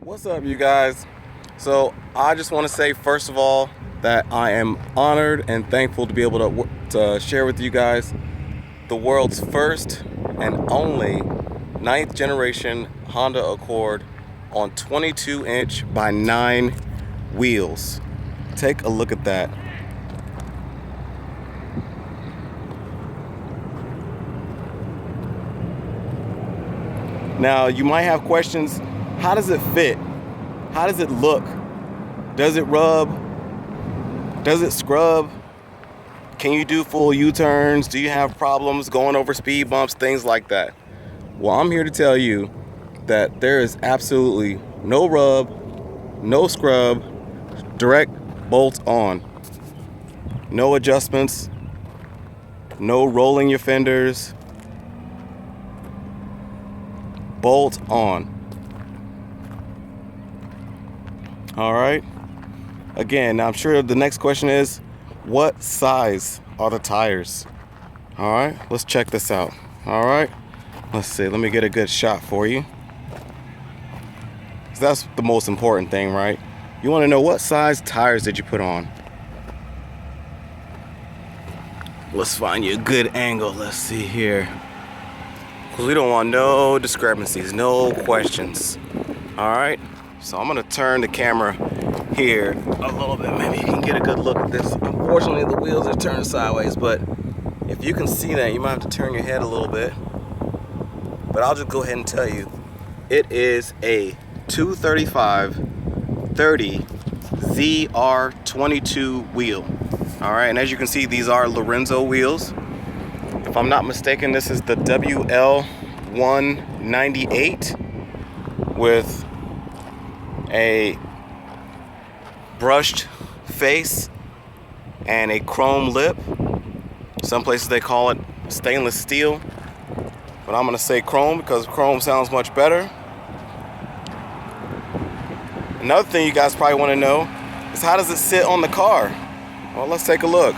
What's up, you guys? So I just want to say, first of all, that I am honored and thankful to be able to share with you guys the world's first and only 9th generation Honda Accord on 22-inch by 9 wheels. Take a look at that. Now, you might have questions. How does it fit? How does it look? Does it rub? Does it scrub? Can you do full U-turns? Do you have problems going over speed bumps? Things like that. Well, I'm here to tell you that there is absolutely no rub, no scrub, direct bolt on. No adjustments, no rolling your fenders. Bolt on. All right. Again, I'm sure the next question is, what size are the tires? All right, let's check this out. All right, let's see. Let me get a good shot for you. That's the most important thing, right? You want to know what size tires did you put on. Let's find you a good angle. Let's see here. Because we don't want no discrepancies, no questions. All right, so I'm gonna turn the camera here a little bit. Maybe you can get a good look at this. Unfortunately, the wheels are turned sideways, but if you can see that, you might have to turn your head a little bit. But I'll just go ahead and tell you, it is a 235/30 ZR22 wheel. All right, and as you can see, these are Lorenzo wheels. If I'm not mistaken, this is the WL-198 with a brushed face and a chrome lip. Some places they call it stainless steel, but I'm gonna say chrome because chrome sounds much better. Another thing you guys probably want to know is, how does it sit on the car? Well, let's take a look.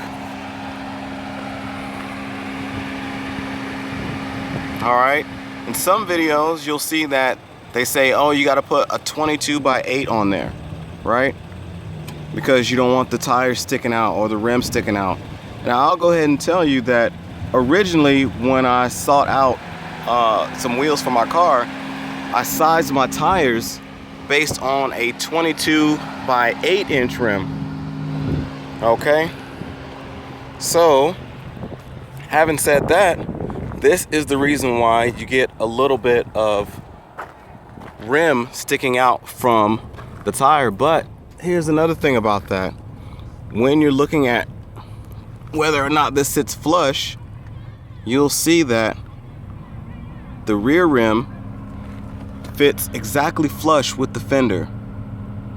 All right, in some videos you'll see that they say, oh, you got to put a 22/8 on there, right? Because you don't want the tires sticking out or the rim sticking out. Now, I'll go ahead and tell you that originally when I sought out some wheels for my car, I sized my tires based on a 22/8 rim. Okay, so having said that, this is the reason why you get a little bit of rim sticking out from the tire. But here's another thing about that. When you're looking at whether or not this sits flush, you'll see that the rear rim fits exactly flush with the fender.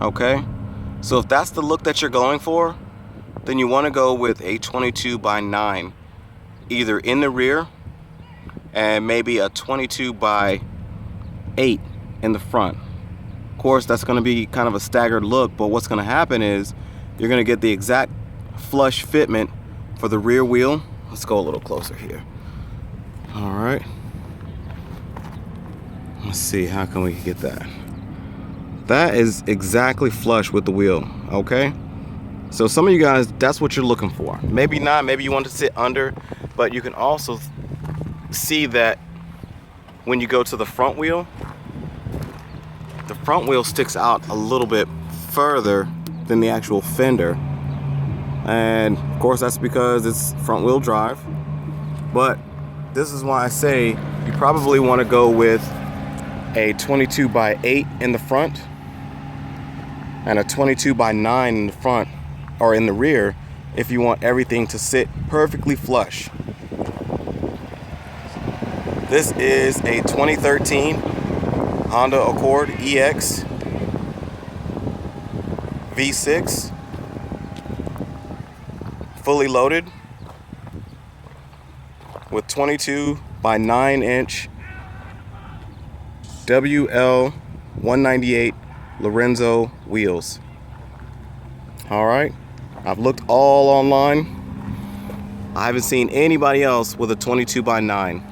Okay, so if that's the look that you're going for, then you want to go with a 22/9, either in the rear and maybe a 22/8 in the front. Of course, that's going to be kind of a staggered look, but what's going to happen is you're going to get the exact flush fitment for the rear wheel. Let's go a little closer here. All right, let's see, how can we get that? That is exactly flush with the wheel. Okay, so some of you guys, that's what you're looking for. Maybe not, maybe you want to sit under, but you can also see that when you go to the front wheel sticks out a little bit further than the actual fender. And of course, that's because it's front wheel drive. But this is why I say you probably want to go with a 22/8 in the front and a 22/9 in the front or in the rear if you want everything to sit perfectly flush. This is a 2013 Honda Accord EX V6, fully loaded with 22/9 WL-198 Lorenzo wheels. All right, I've looked all online. I haven't seen anybody else with a 22/9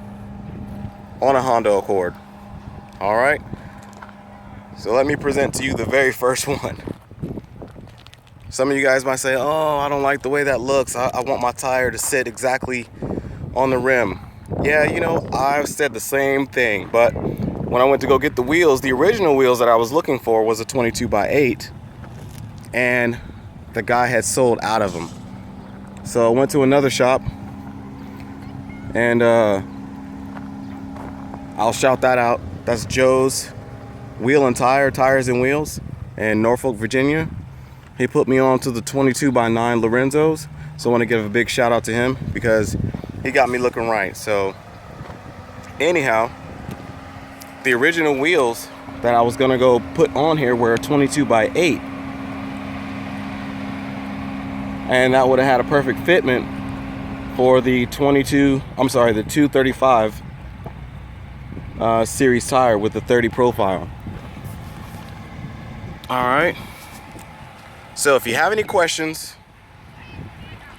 on a Honda Accord. All right, So let me present to you the very first one. Some of you guys might say, oh, I don't like the way that looks. I want my tire to sit exactly on the rim. Yeah, you know, I've said the same thing, but when I went to go get the wheels, the original wheels that I was looking for was a 22x8, and the guy had sold out of them. So I went to another shop, and I'll shout that out. That's Joe's Wheel and Tires and Wheels in Norfolk, Virginia. He put me on to the 22x9 Lorenzo's, so I want to give a big shout out to him because he got me looking right. So anyhow, the original wheels that I was gonna go put on here were 22x8, and that would have had a perfect fitment for the 235 series tire with the 30 profile. All right. So if you have any questions,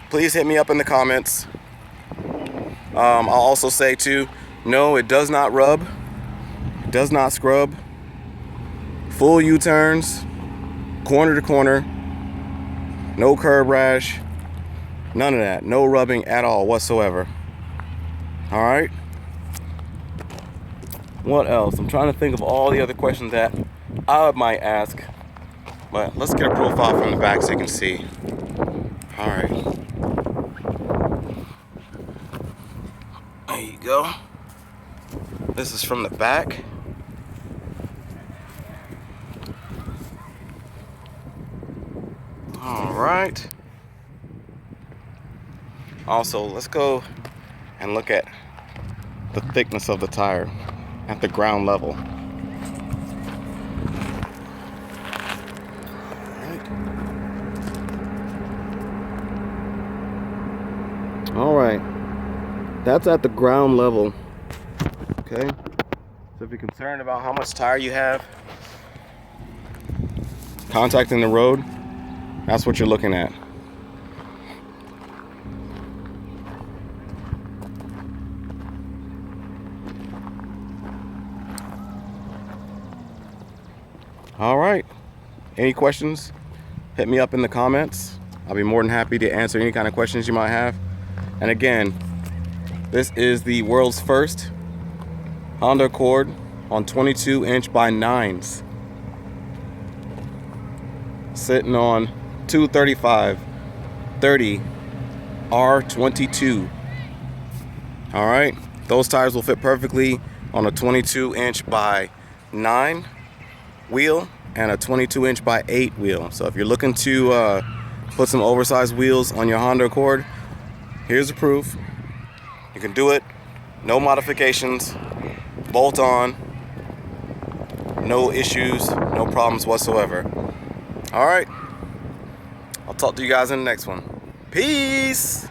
please hit me up in the comments. I'll also say too, no, it does not rub, it does not scrub, full U-turns, corner to corner, no curb rash, none of that, no rubbing at all whatsoever. All right. What else? I'm trying to think of all the other questions that I might ask, but let's get a profile from the back so you can see. All right. There you go. This is from the back. All right. Also, let's go and look at the thickness of the tire at the ground level. All right. That's at the ground level. Okay. So if you're concerned about how much tire you have, contacting the road, that's what you're looking at. All right. Any questions? Hit me up in the comments. I'll be more than happy to answer any kind of questions you might have. And again, this is the world's first Honda Accord on 22" by 9s. Sitting on 235 30 R22. All right. Those tires will fit perfectly on a 22" by 9 wheel and a 22" by 8 wheel. So if you're looking to put some oversized wheels on your Honda Accord, here's the proof. You can do it, no modifications, bolt on, no issues, no problems whatsoever. All right, I'll talk to you guys in the next one. Peace.